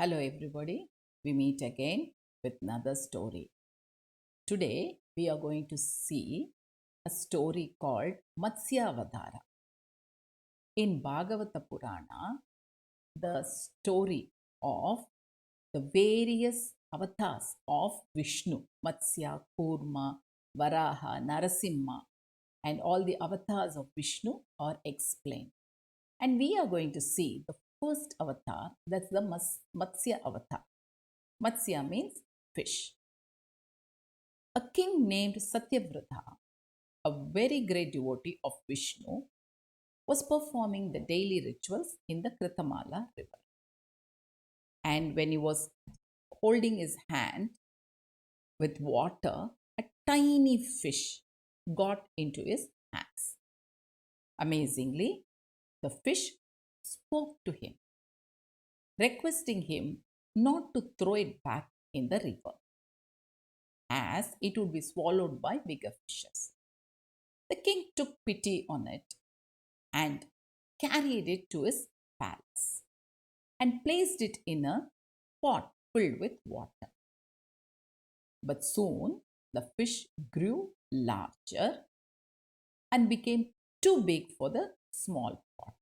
Hello, everybody. We meet again with another story. Today, we are going to see a story called Matsya Avatar. In Bhagavata Purana, the story of the various avatars of Vishnu, Matsya, Kurma, Varaha, Narasimha, and all the avatars of Vishnu are explained. And we are going to see the first avatar, that's the Matsya Avatar. Matsya means fish. A king named Satyavrata, a very great devotee of Vishnu, was performing the daily rituals in the Kritamala river. And when he was holding his hand with water, a tiny fish got into his hands. Amazingly, the fish spoke to him, requesting him not to throw it back in the river, as it would be swallowed by bigger fishes. The king took pity on it and carried it to his palace and placed it in a pot filled with water. But soon the fish grew larger and became too big for the small pot.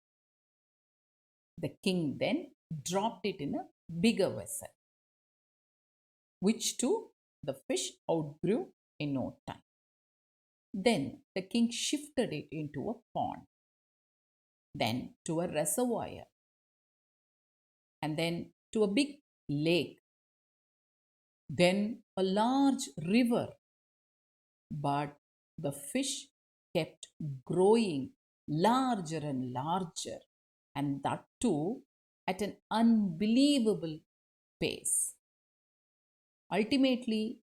The king then dropped it in a bigger vessel, which too the fish outgrew in no time. Then the king shifted it into a pond, then to a reservoir, and then to a big lake, then a large river. But the fish kept growing larger and larger, and that too at an unbelievable pace. Ultimately,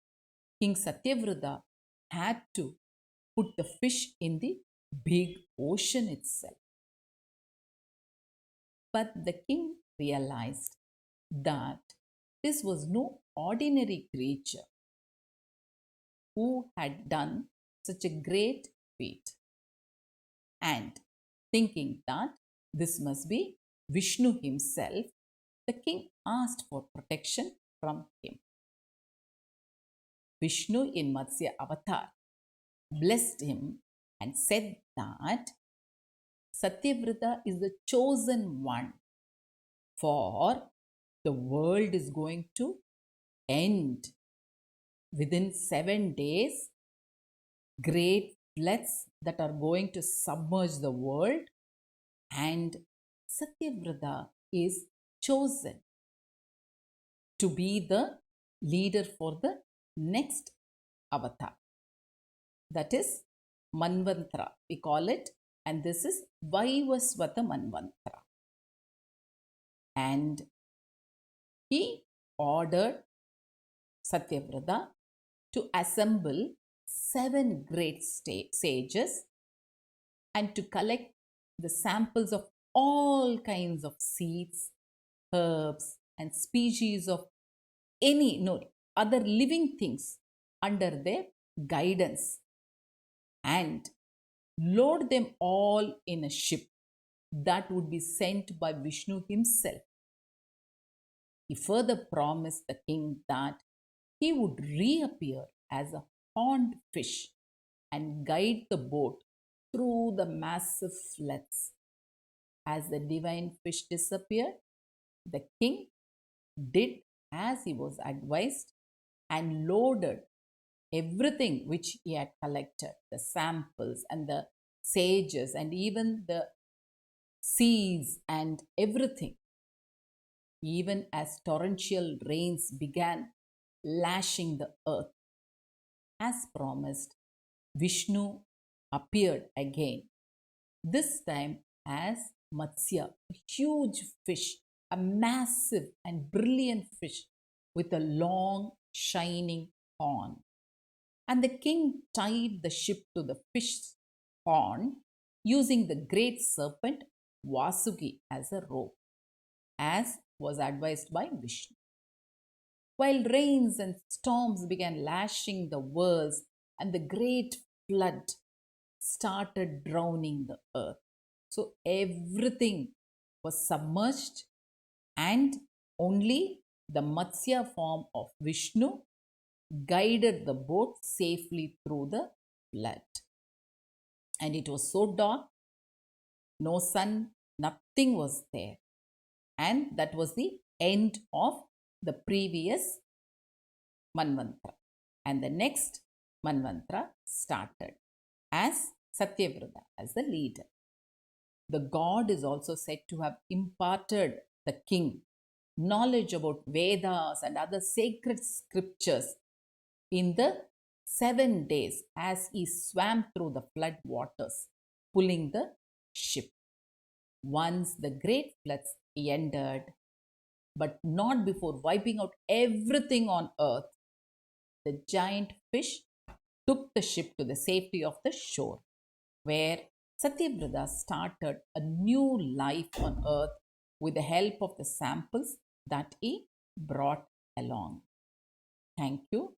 King Satyavrata had to put the fish in the big ocean itself. But the king realized that this was no ordinary creature who had done such a great feat. And thinking that this must be Vishnu himself, the king asked for protection from him. Vishnu in Matsya Avatar blessed him and said that Satyavrata is the chosen one, for the world is going to end within 7 days. Great floods that are going to submerge the world, and Satyavrata is chosen to be the leader for the next avatar. That is Manvantara, we call it, and this is Vaivasvata Manvantara. And he ordered Satyavrata to assemble 7 great sages and to collect the samples of all kinds of seeds, herbs, and species of any other living things under their guidance, and load them all in a ship that would be sent by Vishnu himself. He further promised the king that he would reappear as a horned fish and guide the boat through the massive floods. As the divine fish disappeared, the king did as he was advised and loaded everything which he had collected, the samples and the sages and even the seeds and everything. Even as torrential rains began lashing the earth, as promised, Vishnu appeared again, this time as Matsya, a huge fish, a massive and brilliant fish with a long, shining horn. And the king tied the ship to the fish's horn using the great serpent Vasuki as a rope, as was advised by Vishnu. While rains and storms began lashing the worlds and the great flood started drowning the earth. So everything was submerged, and only the Matsya form of Vishnu guided the boat safely through the flood. And it was so dark, no sun, nothing was there. And that was the end of the previous Manvantra. And the next Manvantra started as Satyavrata, as the leader. The god is also said to have imparted the king knowledge about Vedas and other sacred scriptures in the 7 days as he swam through the flood waters, pulling the ship. Once the great floods ended, but not before wiping out everything on earth, the giant fish took the ship to the safety of the shore, where Satyavrata started a new life on earth with the help of the samples that he brought along. Thank you.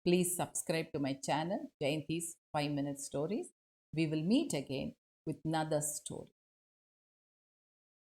Please subscribe to my channel, Jayanthi's 5 Minute Stories. We will meet again with another story.